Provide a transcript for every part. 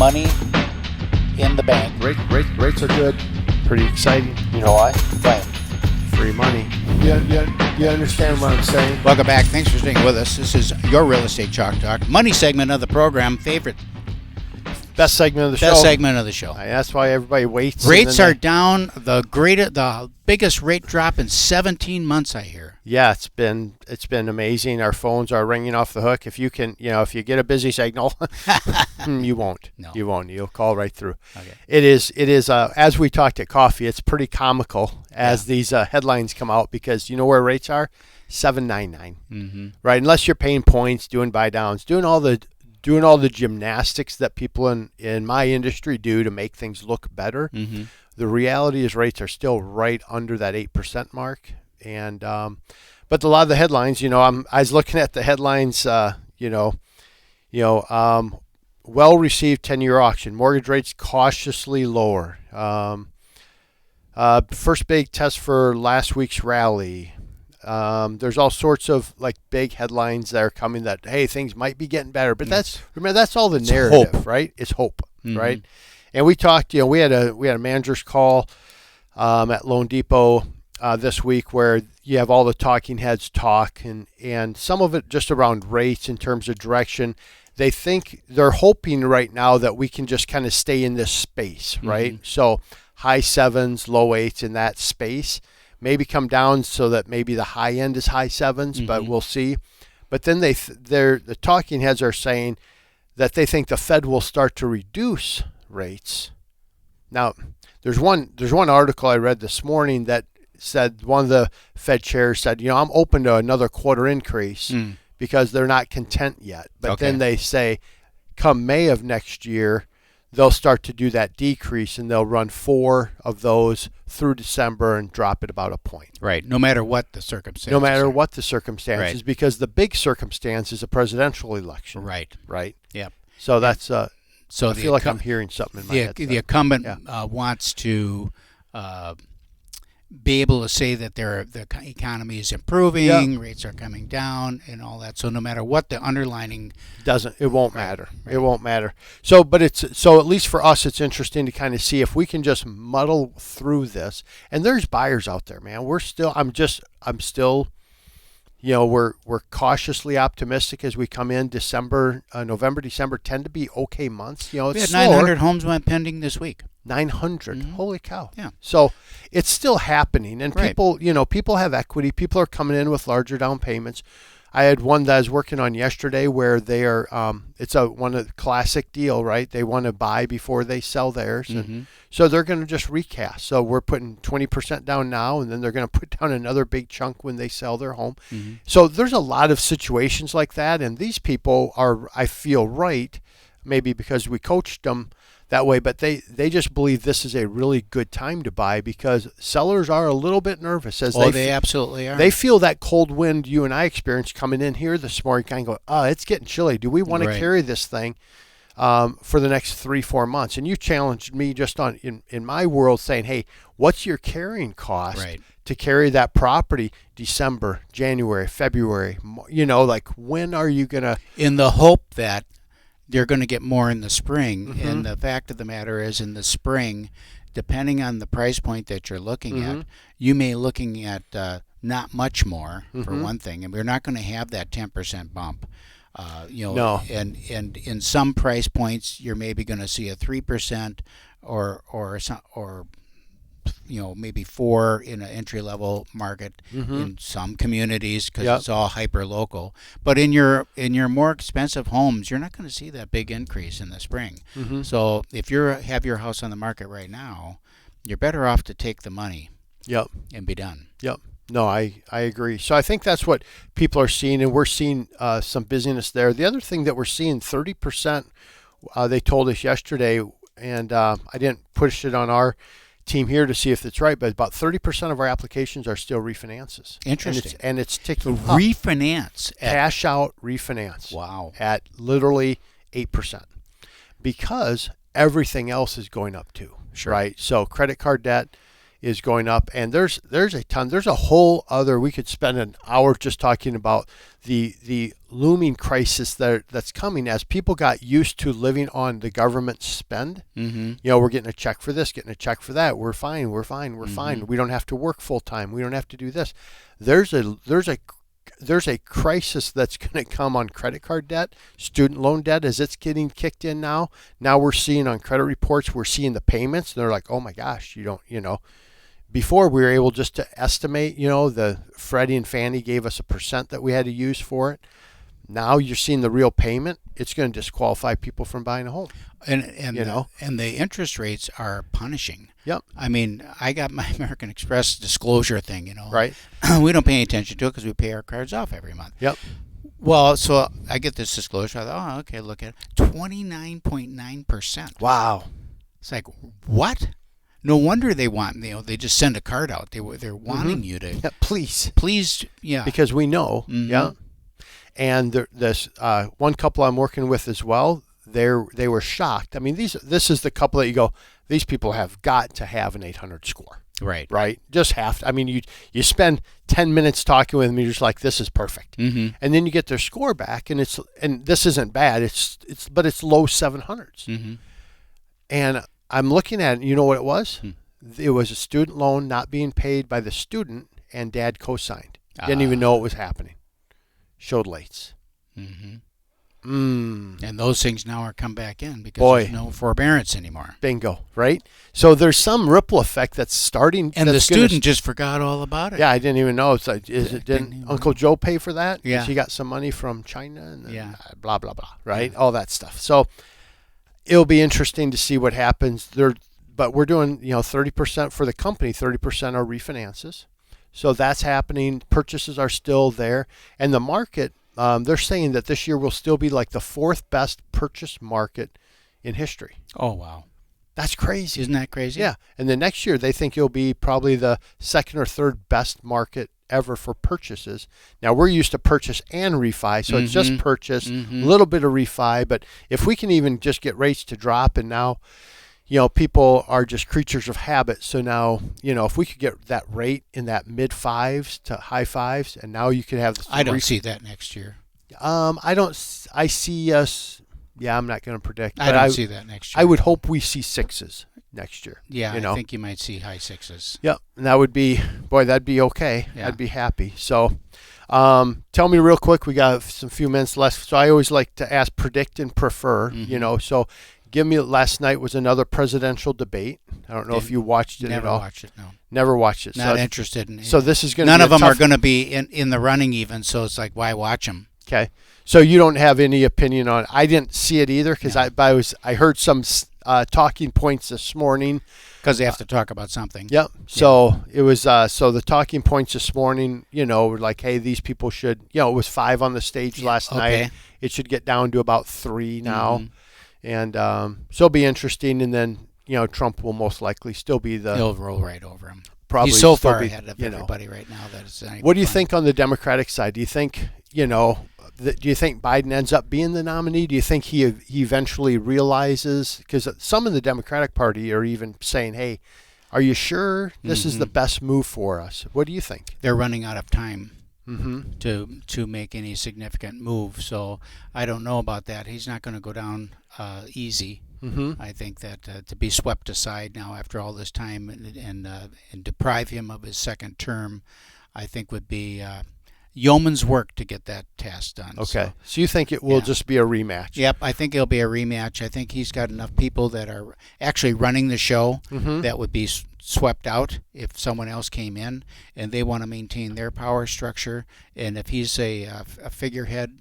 money in the bank. Rates are good. Pretty exciting. You know why? Why? Free money. You understand what I'm saying? Welcome back. Thanks for staying with us. This is your Real Estate Chalk Talk. Money segment of the program. Favorite. Best segment of the show. Best segment of the show. That's why everybody waits. Rates are down. The biggest rate drop in 17 months, I hear. Yeah, it's been amazing. Our phones are ringing off the hook. If you get a busy signal, you won't. No. You won't. You'll call right through. Okay. It is. As we talked at coffee, it's pretty comical as these headlines come out, because you know where rates are, 7.99. Mm-hmm. Right. Unless you're paying points, doing buy downs, doing all the gymnastics that people in my industry do to make things look better. Mm-hmm. The reality is rates are still right under that 8% mark. And but a lot of the headlines, I was looking at the headlines, well received 10-year auction, mortgage rates cautiously lower. First big test for last week's rally. There's all sorts of like big headlines that are coming that, hey, things might be getting better. But that's all the narrative, hope. right? It's hope, Mm-hmm. right? And we talked, we had a manager's call at Loan Depot this week, where you have all the talking heads talk, and some of it just around rates in terms of direction. They're hoping right now that we can just kind of stay in this space, right? Mm-hmm. So high 7s, low 8s in that space. Maybe come down so that maybe the high end is high 7s, Mm-hmm. but we'll see. But then the talking heads are saying that they think the Fed will start to reduce rates. Now, there's one article I read this morning that said, one of the Fed chairs said, I'm open to another quarter increase because they're not content yet. But then they say, come May of next year, they'll start to do that decrease, and they'll run 4 of those through December and drop it about a point. Right. No matter what the circumstances. No matter what the circumstances, Right. because the big circumstance is a presidential election. Right. Right. Yeah. So that's So I feel like I'm hearing something in my head. The incumbent wants to be able to say that the economy is improving, rates are coming down, and all that. So no matter what the underlining It won't matter. Right. It won't matter. So at least for us, it's interesting to kind of see if we can just muddle through this. And there's buyers out there, man. We're cautiously optimistic as we come in. November, December tend to be okay months. We had 900 homes went pending this week. 900. Mm-hmm. Holy cow. Yeah. So it's still happening, and Right. people have equity. People are coming in with larger down payments. I had one that I was working on yesterday where they are, it's one of the classic deal, right? They want to buy before they sell theirs. Mm-hmm. And so they're going to just recast. So we're putting 20% down now, and then they're going to put down another big chunk when they sell their home. Mm-hmm. So there's a lot of situations like that. And these people are, I feel, right, maybe because we coached them that way, but they just believe this is a really good time to buy, because sellers are a little bit nervous as they absolutely are. They feel that cold wind you and I experienced coming in here this morning, kind of go, it's getting chilly. Do we want to carry this thing for the next 3-4 months? And you challenged me just in my world saying, hey, what's your carrying cost to carry that property December, January, February? Like when are you going to? In the hope that they're going to get more in the spring. Mm-hmm. And the fact of the matter is, in the spring, depending on the price point that you're looking at, you may looking at not much more, for one thing, and we're not going to have that 10% bump. No. And in some price points, you're maybe going to see a 3% or maybe 4 in an entry-level market in some communities, because it's all hyper-local. But in your more expensive homes, you're not going to see that big increase in the spring. Mm-hmm. So if you have your house on the market right now, you're better off to take the money and be done. Yep. No, I agree. So I think that's what people are seeing, and we're seeing some busyness there. The other thing that we're seeing, 30%, they told us yesterday, and I didn't push it on our team here to see if it's right, but about 30% of our applications are still refinances. Interesting. And it's ticking up. Refinance. Cash out refinance. Wow. At literally 8%. Because everything else is going up too. Sure. Right? So credit card debt is going up, and there's a ton. There's a whole other. We could spend an hour just talking about the looming crisis that's coming as people got used to living on the government spend. Mm-hmm. We're getting a check for this, getting a check for that. We're fine. We're fine. We're fine. We don't have to work full time. We don't have to do this. There's a crisis that's going to come on credit card debt, student loan debt as it's getting kicked in now. Now we're seeing on credit reports, we're seeing the payments. And they're like, oh my gosh, before we were able just to estimate, the Freddie and Fannie gave us a percent that we had to use for it. Now you're seeing the real payment. It's going to disqualify people from buying a home. And the interest rates are punishing. Yep. I mean, I got my American Express disclosure thing, Right. We don't pay any attention to it because we pay our cards off every month. Yep. Well, so I get this disclosure. I thought, okay, look at it. 29.9%. Wow. It's like, what? No wonder they want, they just send a card out. They're wanting you to. Yeah, please. Yeah. Because we know. Mm-hmm. Yeah. And this one couple I'm working with as well, they were shocked. I mean, this is the couple that you go, these people have got to have an 800 score. Right. Just have to. I mean, you spend 10 minutes talking with them, you're just like, this is perfect. Mm-hmm. And then you get their score back, and this isn't bad. But it's low 700s. Mm-hmm. And I'm looking at it, you know what it was? It was a student loan not being paid by the student, and dad co-signed. Didn't even know it was happening. Showed lates. Mm-hmm. And those things now are come back in because there's no forbearance anymore. Bingo, right? So there's some ripple effect that's starting. And the student just forgot all about it. Yeah, I didn't even know. It's like, didn't Uncle Joe pay for that? Yeah. He got some money from China and then blah, blah, blah, right? Yeah. All that stuff. So it'll be interesting to see what happens there. But we're doing, 30% for the company, 30% are refinances. So that's happening. Purchases are still there. And the market, they're saying that this year will still be like the fourth best purchase market in history. Oh, wow. That's crazy. Isn't that crazy? Yeah. And the next year, they think it'll be probably the second or third best market ever for purchases. Now, we're used to purchase and refi, so it's just purchase, a little bit of refi. But if we can even just get rates to drop, and now, people are just creatures of habit. So now, if we could get that rate in that mid fives to high fives, and now you could have the I don't see that next year. I see us. Yeah, I'm not going to predict. I don't see that next year. I would hope we see sixes next year. Yeah, I think you might see high sixes. Yep, and that would be, that'd be okay. Yeah. I'd be happy. So, tell me real quick. We got some few minutes left. So I always like to ask, predict and prefer. So give me. Last night was another presidential debate. I don't know if you watched it at all. Never watched it. No. Never watched it. Not interested in it. So this is going to. None of them are going to be in the running even. So it's like, why watch them? Okay. So you don't have any opinion on it. I didn't see it either because I heard some talking points this morning. Because they have to talk about something. Yep. So it was so the talking points this morning, were like, hey, these people should, it was 5 on the stage last night. It should get down to about 3 now. And so it'll be interesting. And then, Trump will most likely still be He'll roll right over him. Probably He's so far ahead of everybody right now that it's not even What do you funny. think on the Democratic side? Do you think, do you think Biden ends up being the nominee? Do you think he eventually realizes? Because some in the Democratic Party are even saying, hey, are you sure this is the best move for us? What do you think? They're running out of time to make any significant move. So I don't know about that. He's not going to go down easy. I think that to be swept aside now after all this time and deprive him of his second term, I think would be yeoman's work to get that task done. Okay. So you think it will just be a rematch? Yep, I think it'll be a rematch. I think he's got enough people that are actually running the show that would be swept out if someone else came in, and they want to maintain their power structure. And if he's a figurehead,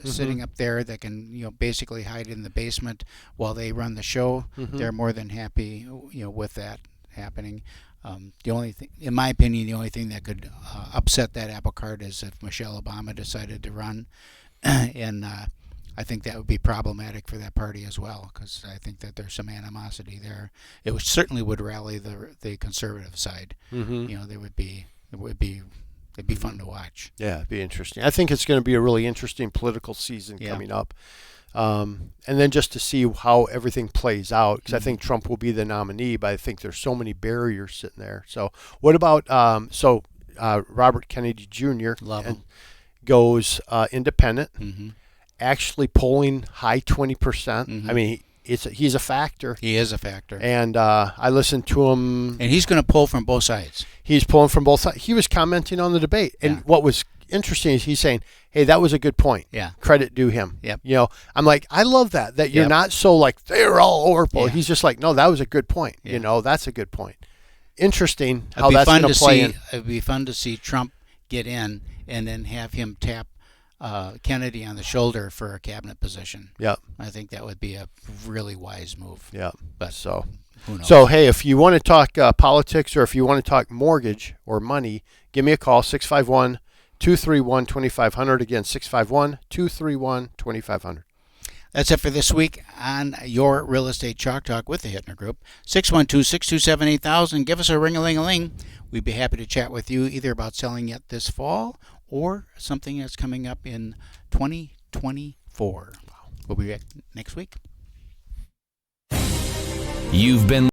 sitting up there that can, basically hide in the basement while they run the show, they're more than happy, with that happening. The only thing, in my opinion, the only thing that could upset that apple cart is if Michelle Obama decided to run, and I think that would be problematic for that party as well, because I think that there's some animosity there. It certainly would rally the conservative side. It'd be fun to watch. Yeah, it'd be interesting. I think it's going to be a really interesting political season coming up. And then just to see how everything plays out, because I think Trump will be the nominee, but I think there's so many barriers sitting there. So what about Robert Kennedy Jr. Love him. goes independent, Mm-hmm. actually polling high 20%. I mean, he's a factor. He is a factor. And I listened to him. And he's going to pull from both sides. He's pulling from both sides. He was commenting on the debate. And what was interesting is he's saying, hey, that was a good point. Yeah. Credit due him. Yep. You know, I'm like, I love that you're not so like, they're all over. Yeah. He's just like, no, that was a good point. Yeah. You know, that's a good point. Interesting how that's going to play in. It'd be fun to see Trump get in and then have him tap Kennedy on the shoulder for a cabinet position. Yeah. I think that would be a really wise move. Yeah. But so, who knows? So, hey, if you want to talk politics or if you want to talk mortgage or money, give me a call, 651-231-2500. Again, 651-231-2500. That's it for this week on your Real Estate Chalk Talk with the Hittner Group. 612-627-8000. Give us a ring-a-ling-a-ling. We'd be happy to chat with you either about selling yet this fall or something that's coming up in 2024. We'll be back next week. You've been